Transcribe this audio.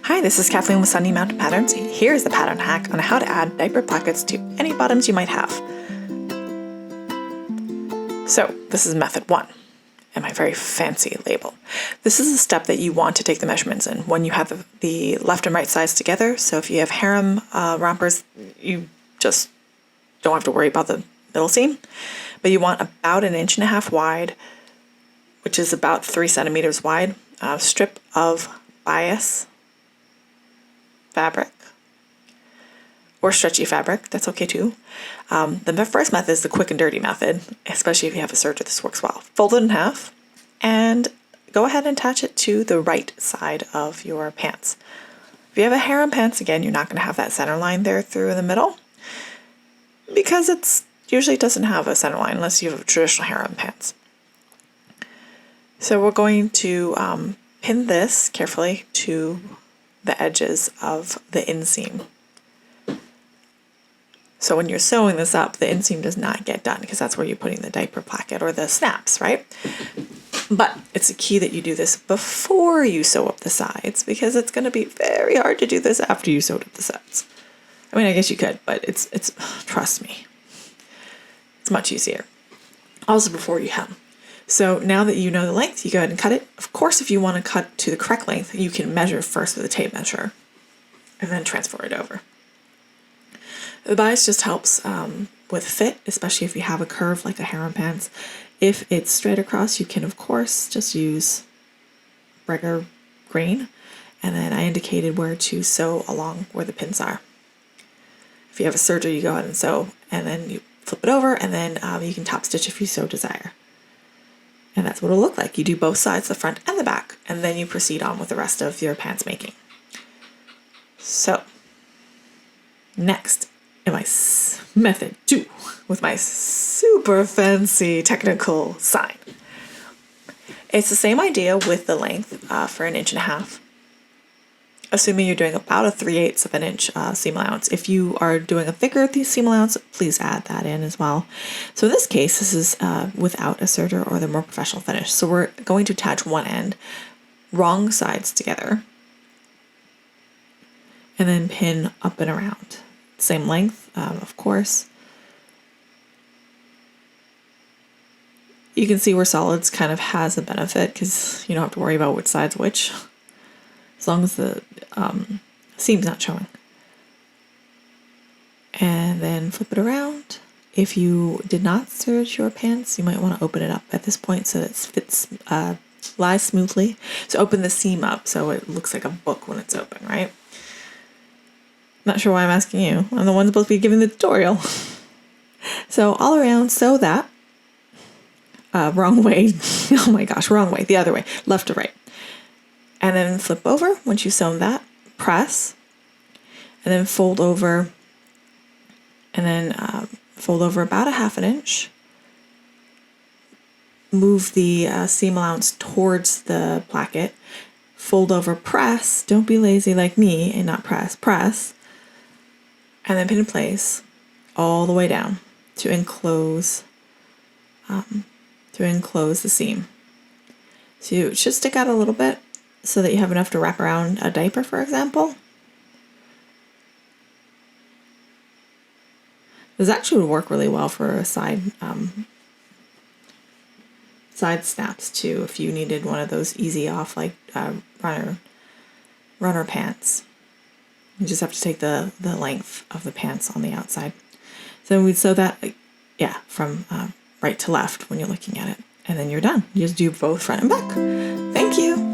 Hi, this is Kathleen with Sunny Mountain Patterns. Here's the pattern hack on how to add diaper pockets to any bottoms you might have. So this is method 1 and my very fancy label. This is a step that you want to take the measurements in when you have the left and right sides together. So if you have harem rompers, you just don't have to worry about the middle seam, but you want about 1.5 inches wide, which is about 3 centimeters wide, strip of bias fabric or stretchy fabric, that's okay too. The first method is the quick and dirty method, especially if you have a serger. This works well. Fold it in half and go ahead and attach it to the right side of your pants. If you have a harem pants, again, you're not going to have that center line there through in the middle because it usually doesn't have a center line unless you have traditional harem pants. So we're going to pin this carefully to the edges of the inseam. So when you're sewing this up, the inseam does not get done because that's where you're putting the diaper placket or the snaps, right? But it's a key that you do this before you sew up the sides because it's going to be very hard to do this after you sewed up the sides. I mean, I guess you could, but it's trust me, it's much easier. Also before you hem. So now that you know the length, you go ahead and cut it. Of course, if you want to cut to the correct length, you can measure first with a tape measure and then transfer it over. The bias just helps with fit, especially if you have a curve like a harem pants. If it's straight across, you can, of course, just use regular grain. And then I indicated where to sew along where the pins are. If you have a serger, you go ahead and sew, and then you flip it over, and then you can top stitch if you so desire. And that's what it'll look like. You do both sides, the front and the back, and then you proceed on with the rest of your pants making. So, next in my method 2, with my super fancy technical sign. It's the same idea with the length for 1.5 inches. Assuming you're doing about a 3/8 of an inch seam allowance. If you are doing a thicker seam allowance, please add that in as well. So in this case, this is without a serger or the more professional finish. So we're going to attach one end, wrong sides together, and then pin up and around. Same length, of course. You can see where solids kind of has a benefit because you don't have to worry about which side's which, as long as the seam's not showing. And then flip it around. If you did not serge your pants, you might want to open it up at this point so that it fits, lies smoothly. So open the seam up so it looks like a book when it's open, right? Not sure why I'm asking you. I'm the one supposed to be giving the tutorial. So all around, sew that. Wrong way. Oh my gosh, wrong way. The other way, left to right. And then flip over once you've sewn that, press, and then fold over, and then fold over about 1/2 inch. Move the seam allowance towards the placket. Fold over, press. Don't be lazy like me and not press. Press, and then pin in place all the way down to enclose the seam. So it should stick out a little bit, so that you have enough to wrap around a diaper, for example. This actually would work really well for side snaps too, if you needed one of those easy off like runner pants. You just have to take the length of the pants on the outside. So we'd sew that, from right to left when you're looking at it, and then you're done. You just do both front and back. Thank you.